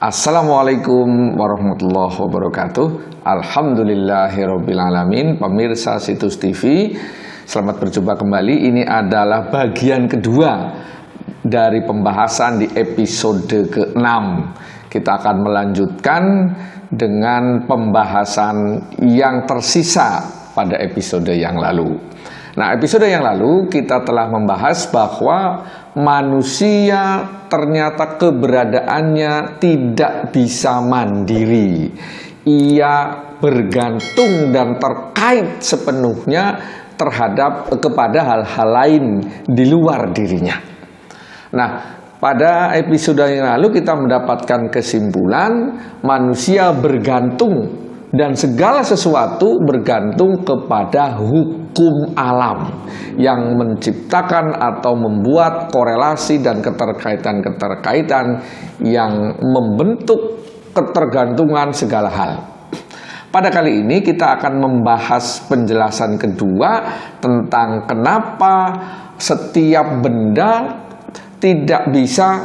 Assalamualaikum warahmatullahi wabarakatuh. Alhamdulillahirrabbilalamin. Pemirsa Situs TV, selamat berjumpa kembali. Ini adalah bagian kedua dari pembahasan di episode ke-6. Kita akan melanjutkan dengan pembahasan yang tersisa pada episode yang lalu. Nah, episode yang lalu kita telah membahas bahwa manusia ternyata keberadaannya tidak bisa mandiri. Ia bergantung dan terkait sepenuhnya kepada hal-hal lain di luar dirinya. Nah, pada episode yang lalu kita mendapatkan kesimpulan manusia bergantung dan segala sesuatu bergantung kepada hukum alam yang menciptakan atau membuat korelasi dan keterkaitan-keterkaitan yang membentuk ketergantungan segala hal. Pada kali ini kita akan membahas penjelasan kedua tentang kenapa setiap benda tidak bisa,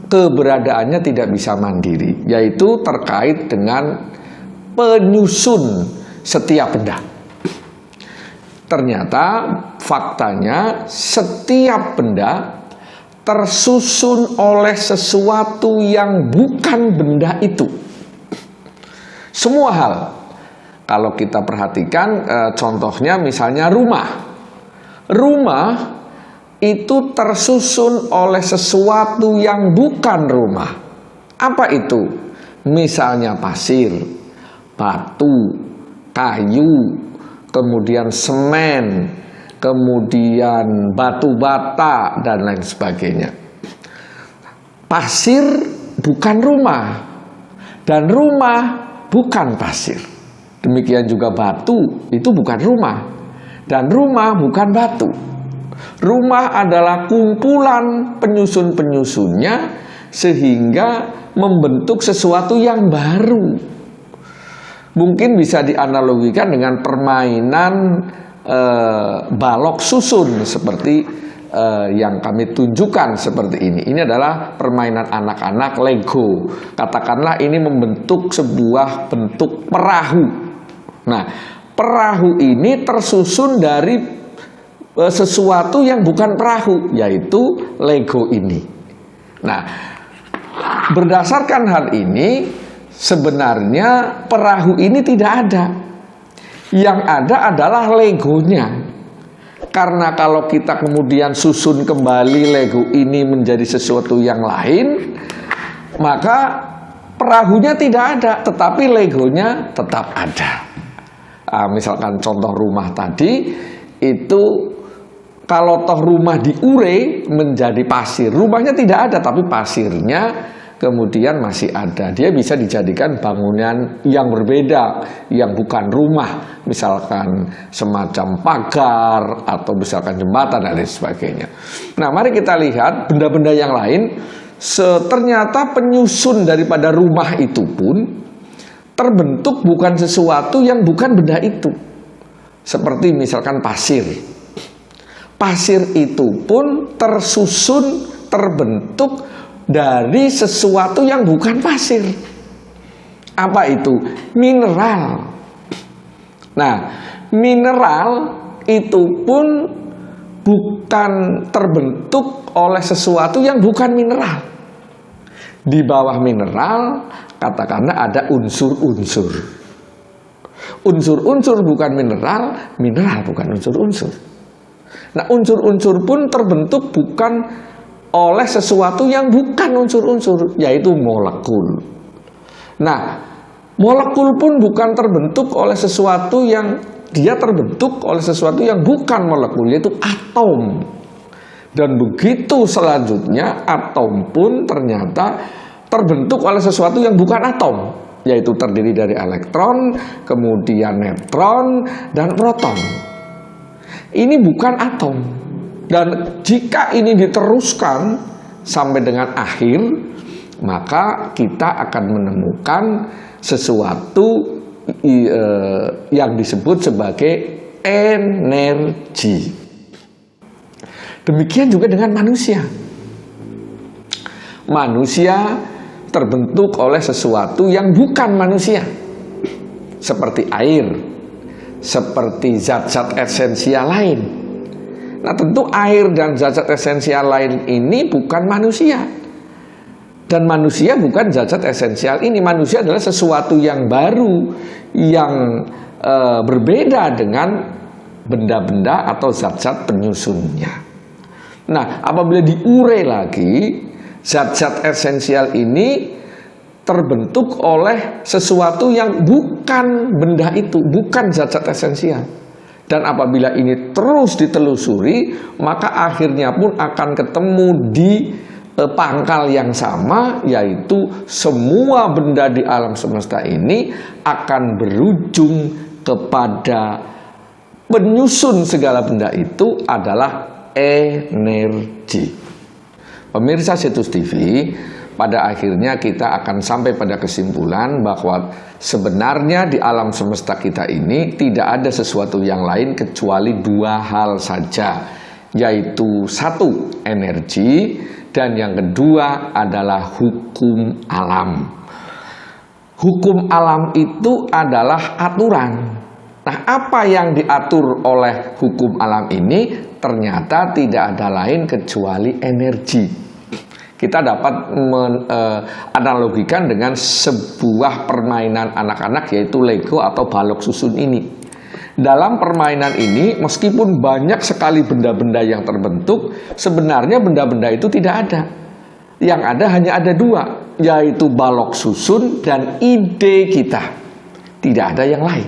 keberadaannya tidak bisa mandiri, yaitu terkait dengan penyusun setiap benda. Ternyata faktanya setiap benda tersusun oleh sesuatu yang bukan benda itu. Semua hal, kalau kita perhatikan contohnya misalnya rumah. Rumah itu tersusun oleh sesuatu yang bukan rumah. Apa itu? Misalnya pasir, batu, kayu, kemudian semen, kemudian batu bata, dan lain sebagainya. Pasir bukan rumah, dan rumah bukan pasir. Demikian juga batu itu bukan rumah, dan rumah bukan batu. Rumah adalah kumpulan penyusun-penyusunnya sehingga membentuk sesuatu yang baru. Mungkin bisa dianalogikan dengan permainan balok susun seperti yang kami tunjukkan seperti ini. Ini adalah permainan anak-anak Lego. Katakanlah ini membentuk sebuah bentuk perahu. Nah, perahu ini tersusun dari sesuatu yang bukan perahu, yaitu Lego ini. Nah, berdasarkan hal ini, sebenarnya perahu ini tidak ada. Yang ada adalah Legonya. Karena kalau kita kemudian susun kembali Lego ini menjadi sesuatu yang lain, maka perahunya tidak ada, tetapi Legonya tetap ada. Misalkan contoh rumah tadi, itu kalau toh rumah diure menjadi pasir, rumahnya tidak ada tapi pasirnya kemudian masih ada. Dia bisa dijadikan bangunan yang berbeda, yang bukan rumah, misalkan semacam pagar atau misalkan jembatan dan lain sebagainya. Nah, mari kita lihat benda-benda yang lain. Ternyata penyusun daripada rumah itu pun terbentuk bukan sesuatu yang bukan benda itu. Seperti misalkan pasir. Pasir itu pun tersusun, terbentuk dari sesuatu yang bukan pasir. Apa itu? Mineral. Nah, mineral itu pun bukan terbentuk oleh sesuatu yang bukan mineral. Di bawah mineral, katakanlah ada unsur-unsur. Unsur-unsur bukan mineral, mineral bukan unsur-unsur. Nah, unsur-unsur pun terbentuk bukan oleh sesuatu yang bukan unsur-unsur, yaitu molekul. Nah, molekul pun bukan terbentuk oleh sesuatu yang dia terbentuk oleh sesuatu yang bukan molekul, yaitu atom. Dan begitu selanjutnya, atom pun ternyata terbentuk oleh sesuatu yang bukan atom, yaitu terdiri dari elektron, kemudian neutron, dan proton. Ini bukan atom. Dan jika ini diteruskan sampai dengan akhir, maka kita akan menemukan sesuatu yang disebut sebagai energi. Demikian juga dengan manusia. Manusia terbentuk oleh sesuatu yang bukan manusia, seperti air, seperti zat-zat esensial lain. Nah, tentu air dan zat-zat esensial lain ini bukan manusia, dan manusia bukan zat-zat esensial ini. Manusia adalah sesuatu yang baru, yang berbeda dengan benda-benda atau zat-zat penyusunnya. Nah, apabila diurai lagi, zat-zat esensial ini terbentuk oleh sesuatu yang bukan benda itu, bukan zat-zat esensial. Dan apabila ini terus ditelusuri, maka akhirnya pun akan ketemu di pangkal yang sama, yaitu semua benda di alam semesta ini akan berujung kepada penyusun segala benda itu adalah energi. Pemirsa Situs TV, pada akhirnya kita akan sampai pada kesimpulan bahwa sebenarnya di alam semesta kita ini tidak ada sesuatu yang lain kecuali dua hal saja, yaitu satu, energi, dan yang kedua adalah hukum alam. Hukum alam itu adalah aturan. Nah, apa yang diatur oleh hukum alam ini ternyata tidak ada lain kecuali energi. Kita dapat menganalogikan dengan sebuah permainan anak-anak, yaitu Lego atau balok susun ini. Dalam permainan ini, meskipun banyak sekali benda-benda yang terbentuk, sebenarnya benda-benda itu tidak ada. Yang ada hanya ada dua, yaitu balok susun dan ide kita. Tidak ada yang lain.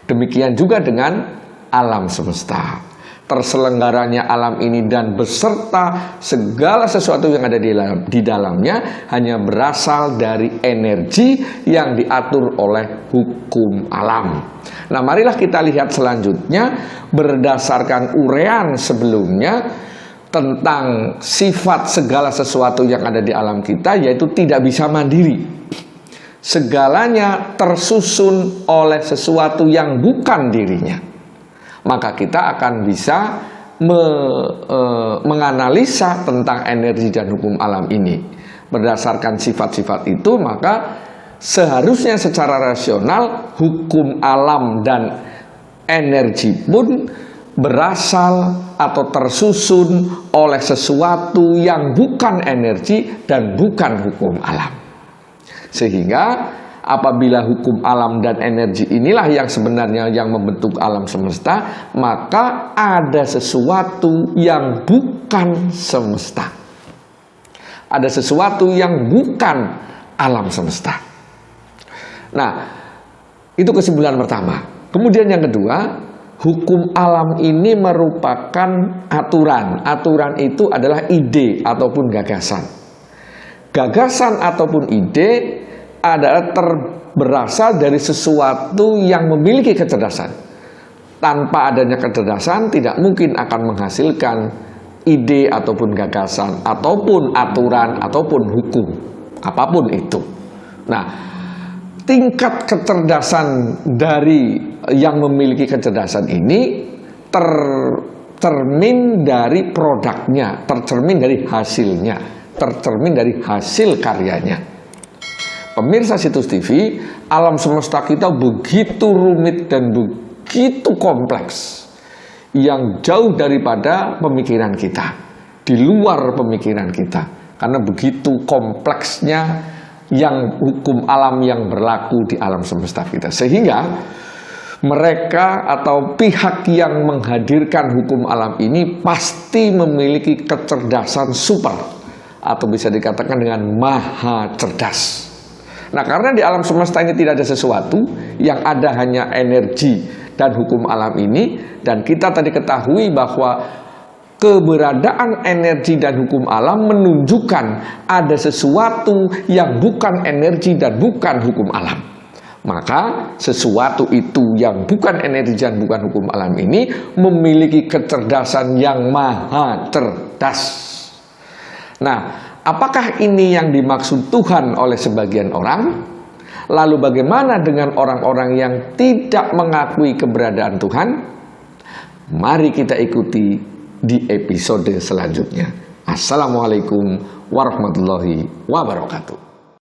Demikian juga dengan alam semesta. Terselenggaranya alam ini dan beserta segala sesuatu yang ada di dalamnya hanya berasal dari energi yang diatur oleh hukum alam. Nah, marilah kita lihat selanjutnya berdasarkan uraian sebelumnya tentang sifat segala sesuatu yang ada di alam kita, yaitu tidak bisa mandiri. Segalanya tersusun oleh sesuatu yang bukan dirinya. Maka kita akan bisa menganalisa tentang energi dan hukum alam ini. Berdasarkan sifat-sifat itu, maka seharusnya secara rasional hukum alam dan energi pun berasal atau tersusun oleh sesuatu yang bukan energi dan bukan hukum alam. Sehingga apabila hukum alam dan energi inilah yang sebenarnya yang membentuk alam semesta, maka ada sesuatu yang bukan semesta. Ada sesuatu yang bukan alam semesta. Nah, itu kesimpulan pertama. Kemudian yang kedua, hukum alam ini merupakan aturan. Aturan itu adalah ide ataupun gagasan. Gagasan ataupun ide adalah berasal dari sesuatu yang memiliki kecerdasan. Tanpa adanya kecerdasan tidak mungkin akan menghasilkan ide ataupun gagasan ataupun aturan ataupun hukum apapun itu. Nah, tingkat kecerdasan dari yang memiliki kecerdasan ini tercermin dari produknya, tercermin dari hasilnya, tercermin dari hasil karyanya. Pemirsa Situs TV, alam semesta kita begitu rumit dan begitu kompleks, yang jauh daripada pemikiran kita, di luar pemikiran kita, karena begitu kompleksnya yang hukum alam yang berlaku di alam semesta kita. Sehingga mereka atau pihak yang menghadirkan hukum alam ini pasti memiliki kecerdasan super, atau bisa dikatakan dengan maha cerdas. Nah, karena di alam semesta ini tidak ada sesuatu, yang ada hanya energi dan hukum alam ini, dan kita tadi ketahui bahwa keberadaan energi dan hukum alam menunjukkan ada sesuatu yang bukan energi dan bukan hukum alam. Maka sesuatu itu yang bukan energi dan bukan hukum alam ini memiliki kecerdasan yang maha cerdas. Nah, apakah ini yang dimaksud Tuhan oleh sebagian orang? Lalu bagaimana dengan orang-orang yang tidak mengakui keberadaan Tuhan? Mari kita ikuti di episode selanjutnya. Assalamualaikum warahmatullahi wabarakatuh.